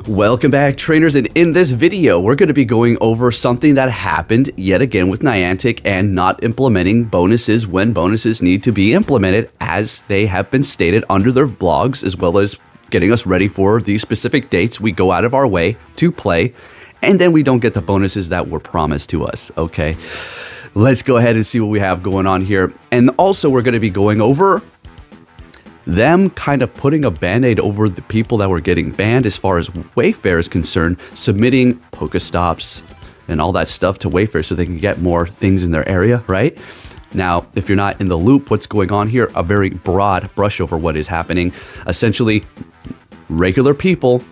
Welcome back, trainers, and in this video we're going to be going over something that happened yet again with Niantic and not implementing bonuses when bonuses need to be implemented as they have been stated under their blogs, as well as getting us ready for these specific dates we go out of our way to play, and then we don't get the bonuses that were promised to us. Okay, let's go ahead and see what we have going on here. And also we're going to be going over them kind of putting a band-aid over the people that were getting banned as far as Wayfair is concerned, submitting Pokestops and all that stuff to Wayfair so they can get more things in their area, right? Now, if you're not in the loop, what's going on here? A very broad brush over what is happening. Essentially, regular people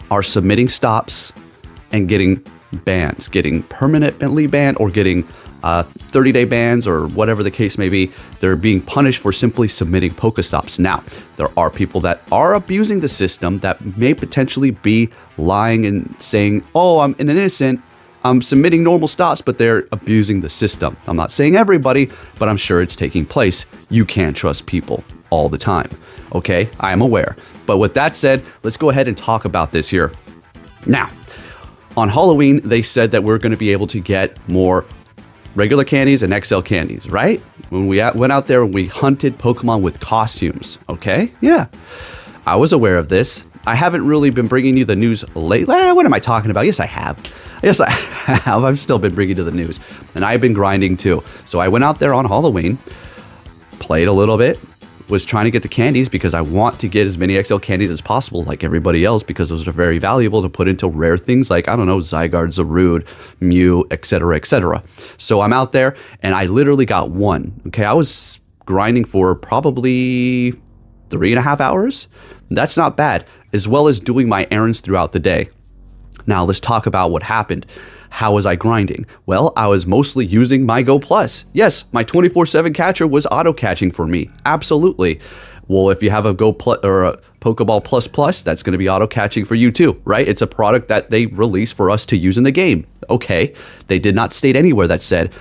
are submitting stops and getting bans, getting permanently banned or getting 30-day bans or whatever the case may be. They're being punished for simply submitting Pokestops. Now, there are people that are abusing the system that may potentially be lying and saying, oh, I'm an innocent, I'm submitting normal stops, but they're abusing the system. I'm not saying everybody, but I'm sure it's taking place. You can't trust people all the time. Okay, I am aware. But with that said, let's go ahead and talk about this here. Now, on Halloween, they said that we're going to be able to get more regular candies and XL candies, right? When we went out there and we hunted Pokemon with costumes, okay? Yeah, I was aware of this. I haven't really been bringing you the news lately. What am I talking about? Yes, I have. Yes, I have. I've still been bringing you the news. And I've been grinding too. So I went out there on Halloween, played a little bit, was trying to get the candies because I want to get as many XL candies as possible like everybody else, because those are very valuable to put into rare things like, I don't know, Zygarde, Zarude, Mew, etc., etc. So I'm out there and I literally got one. Okay, I was grinding for probably 3.5 hours. That's not bad, as well as doing my errands throughout the day. Now let's talk about what happened. How was I grinding? Well, I was mostly using my Go Plus. Yes, my 24/7 catcher was auto catching for me. Absolutely. Well, if you have a Go Plus or a Pokeball Plus Plus, that's going to be auto catching for you too, right? It's a product that they released for us to use in the game. Okay, they did not state anywhere that said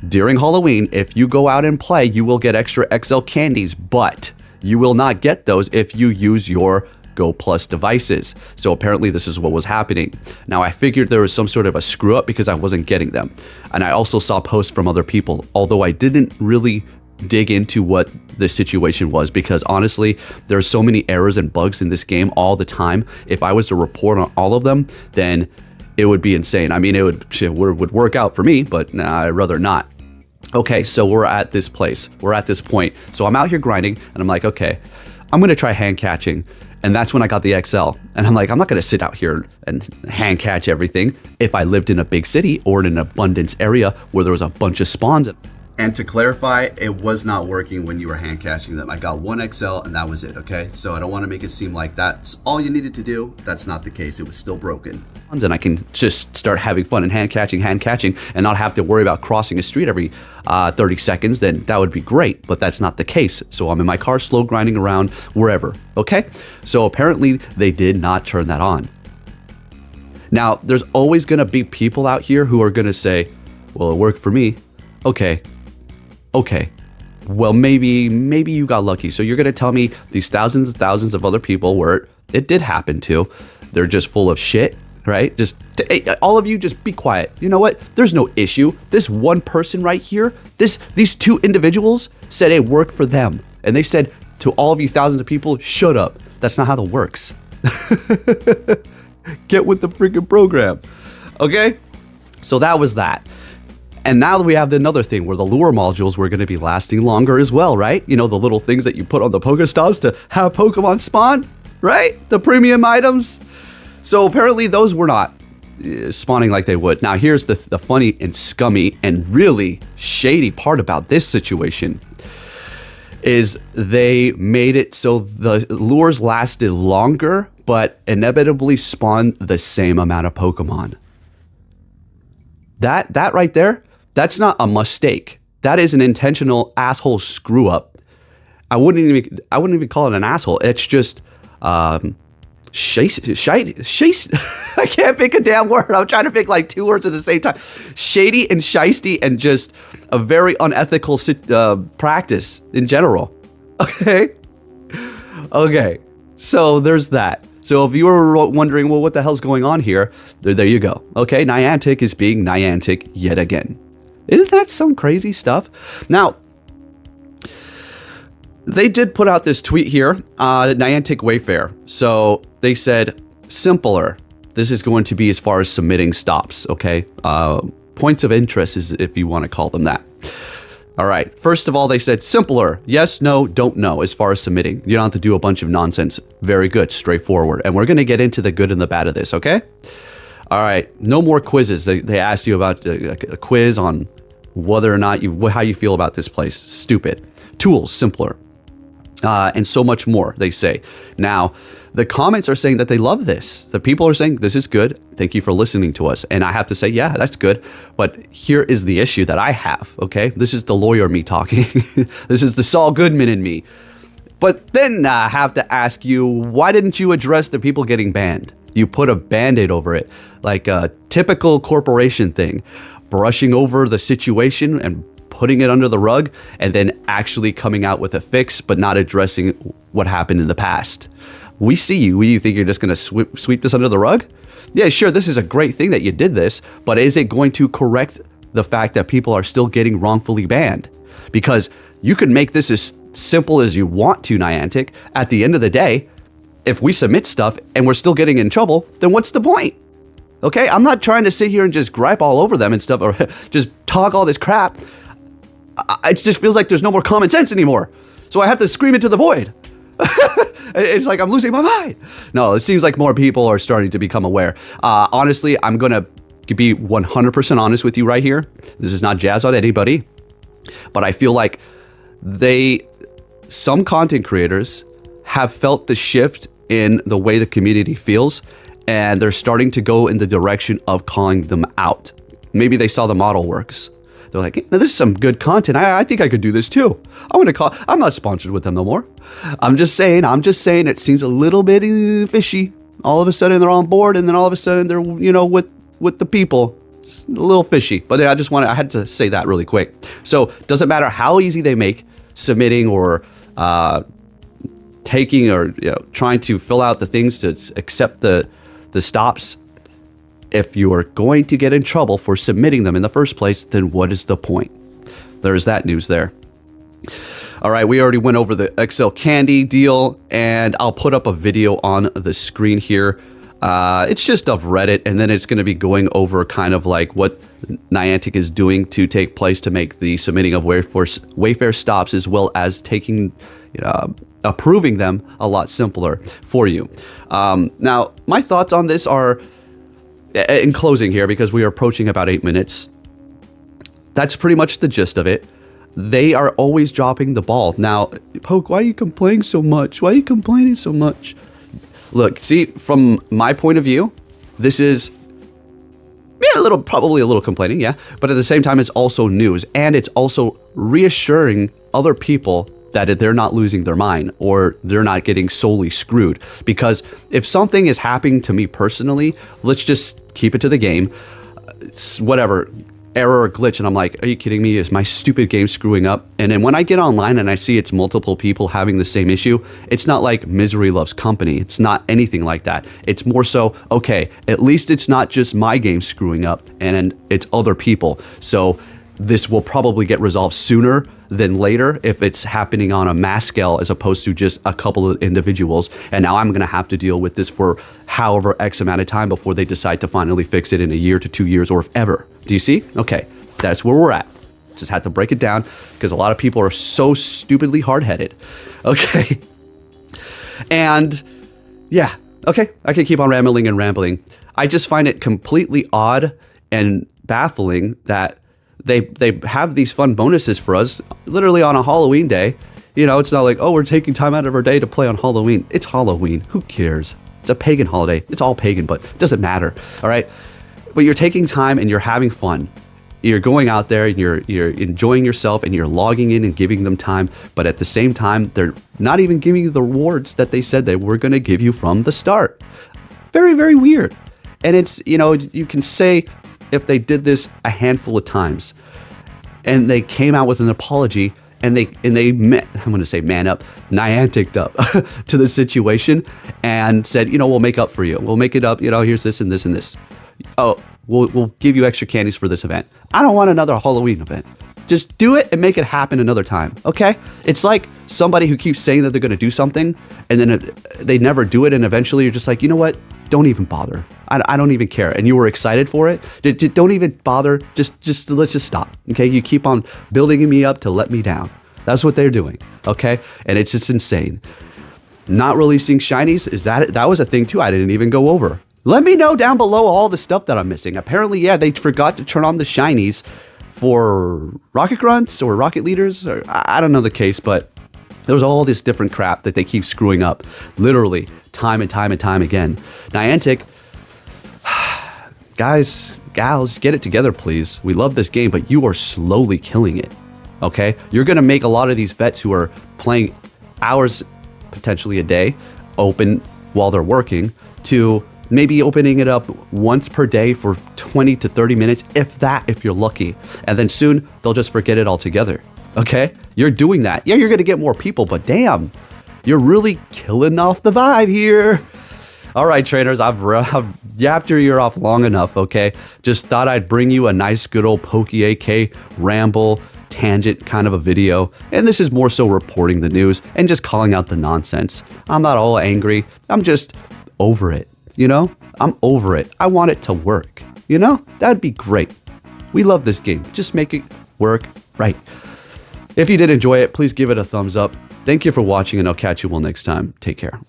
during Halloween, if you go out and play, you will get extra XL candies, but you will not get those if you use your Go Plus devices. So apparently this is what was happening. Now I figured there was some sort of a screw up because I wasn't getting them. And I also saw posts from other people, although I didn't really dig into what the situation was, because honestly, there's so many errors and bugs in this game all the time. If I was to report on all of them, then it would be insane. I mean, it would work out for me, but nah, I'd rather not. Okay, so we're at this place. We're at this point. So I'm out here grinding and I'm like, okay, I'm going to try hand catching. And that's when I got the XL. And I'm like, I'm not going to sit out here and hand catch everything if I lived in a big city or in an abundance area where there was a bunch of spawns. And to clarify, it was not working when you were hand catching them. I got one XL and that was it, okay? So I don't want to make it seem like that's all you needed to do. That's not the case. It was still broken. And I can just start having fun and hand catching, and not have to worry about crossing a street every 30 seconds, then that would be great, but that's not the case. So I'm in my car, slow grinding around wherever, okay? So apparently they did not turn that on. Now, there's always gonna be people out here who are gonna say, well, it worked for me. Okay, well, maybe you got lucky. So you're gonna tell me these thousands and thousands of other people where it did happen to, they're just full of shit, right? Just, hey, all of you just be quiet. You know what? There's no issue. This one person right here, these two individuals said it worked for them. And they said to all of you thousands of people, shut up. That's not how that works. Get with the freaking program. Okay? So that was that. And now we have another thing where the lure modules were going to be lasting longer as well, right? You know, the little things that you put on the Pokestops to have Pokemon spawn, right? The premium items. So apparently those were not spawning like they would. Now here's the funny and scummy and really shady part about this situation is they made it so the lures lasted longer, but inevitably spawned the same amount of Pokemon. That right there, that's not a mistake. That is an intentional asshole screw up. I wouldn't even call it an asshole. It's just shady. I can't pick a damn word. I'm trying to pick like two words at the same time. Shady and shisty, and just a very unethical practice in general. Okay. So there's that. So if you were wondering, well, what the hell's going on here? There you go. Okay, Niantic is being Niantic yet again. Isn't that some crazy stuff? Now, they did put out this tweet here, Niantic Wayfair. So they said, simpler. This is going to be as far as submitting stops, okay? Points of interest, is if you want to call them that. All right. First of all, they said simpler. Yes, no, don't know as far as submitting. You don't have to do a bunch of nonsense. Very good. Straightforward. And we're going to get into the good and the bad of this, okay? All right. No more quizzes. They asked you about a quiz on whether or not how you feel about this place. Stupid. Tools, simpler. And so much more, they say. Now, the comments are saying that they love this. The people are saying, this is good. Thank you for listening to us. And I have to say, yeah, that's good. But here is the issue that I have, okay? This is the lawyer me talking. This is the Saul Goodman in me. But then I have to ask you, why didn't you address the people getting banned? You put a Band-Aid over it, like a typical corporation thing, brushing over the situation and putting it under the rug, and then actually coming out with a fix, but not addressing what happened in the past. We see you. You think you're just going to sweep this under the rug? Yeah, sure, this is a great thing that you did this, but is it going to correct the fact that people are still getting wrongfully banned? Because you can make this as simple as you want to, Niantic. At the end of the day, if we submit stuff and we're still getting in trouble, then what's the point? Okay, I'm not trying to sit here and just gripe all over them and stuff, or just talk all this crap. It just feels like there's no more common sense anymore. So I have to scream into the void. It's like I'm losing my mind. No, it seems like more people are starting to become aware. Honestly, I'm going to be 100% honest with you right here. This is not jabs on anybody. But I feel like some content creators have felt the shift in the way the community feels, and they're starting to go in the direction of calling them out. Maybe they saw the model works. They're like, hey, this is some good content. I think I could do this too. I'm not sponsored with them no more. I'm just saying it seems a little bit fishy. All of a sudden they're on board, and then all of a sudden they're, with the people. It's a little fishy. But I had to say that really quick. So doesn't matter how easy they make submitting or taking or trying to fill out the things to accept the stops. If you are going to get in trouble for submitting them in the first place, then what is the point? There's that news there. All right, we already went over the XL Candy deal, and I'll put up a video on the screen here. It's just of Reddit, and then it's going to be going over kind of like what Niantic is doing to take place to make the submitting of Wayfair stops, as well as approving them a lot simpler for you. Now, my thoughts on this are, in closing here, because we are approaching about 8 minutes, that's pretty much the gist of it. They are always dropping the ball. Now, Poke, why are you complaining so much? Why are you complaining so much? Look, see, from my point of view, this is probably a little complaining, yeah. But at the same time, it's also news, and it's also reassuring other people that they're not losing their mind or they're not getting solely screwed. Because if something is happening to me personally, let's just keep it to the game. It's whatever, error or glitch, and I'm like, are you kidding me? Is my stupid game screwing up? And then when I get online and I see it's multiple people having the same issue, it's not like misery loves company. It's not anything like that. It's more so, okay, at least it's not just my game screwing up, and it's other people. So this will probably get resolved sooner than later if it's happening on a mass scale as opposed to just a couple of individuals. And now I'm going to have to deal with this for however X amount of time before they decide to finally fix it in a year to 2 years, or if ever. Do you see? Okay, that's where we're at. Just had to break it down because a lot of people are so stupidly hard-headed. Okay. And yeah, okay, I can keep on rambling. I just find it completely odd and baffling that they have these fun bonuses for us literally on a Halloween day. It's not like, oh, we're taking time out of our day to play on Halloween. It's Halloween. Who cares? It's a pagan holiday. It's all pagan, but it doesn't matter. All right. But you're taking time and you're having fun. You're going out there and you're enjoying yourself and you're logging in and giving them time. But at the same time, they're not even giving you the rewards that they said they were going to give you from the start. Very, very weird. And it's, you can say, if they did this a handful of times and they came out with an apology and I'm going to say man up, Niantic up to the situation and said, we'll make up for you. We'll make it up. Here's this and this and this. Oh, we'll give you extra candies for this event. I don't want another Halloween event. Just do it and make it happen another time, okay? It's like somebody who keeps saying that they're going to do something and then they never do it, and eventually you're just like, you know what? Don't even bother. I don't even care. And you were excited for it. Don't even bother. Let's just stop, okay? You keep on building me up to let me down. That's what they're doing, okay? And it's just insane. Not releasing shinies, that was a thing too I didn't even go over. Let me know down below all the stuff that I'm missing. Apparently, yeah, they forgot to turn on the shinies for Rocket Grunts or Rocket Leaders, or I don't know the case, but there's all this different crap that they keep screwing up, literally time and time and time again. Niantic, guys, gals, get it together, please. We love this game, but you are slowly killing it, okay? You're going to make a lot of these vets who are playing hours, potentially a day, open while they're working, to maybe opening it up once per day for 20 to 30 minutes, if you're lucky. And then soon, they'll just forget it altogether, okay? You're doing that. Yeah, you're going to get more people, but damn, you're really killing off the vibe here. All right, trainers, I've yapped your ear off long enough, okay? Just thought I'd bring you a nice good old PokeAK ramble, tangent kind of a video. And this is more so reporting the news and just calling out the nonsense. I'm not all angry. I'm just over it. I'm over it. I want it to work. That'd be great. We love this game. Just make it work right. If you did enjoy it, please give it a thumbs up. Thank you for watching, and I'll catch you all next time. Take care.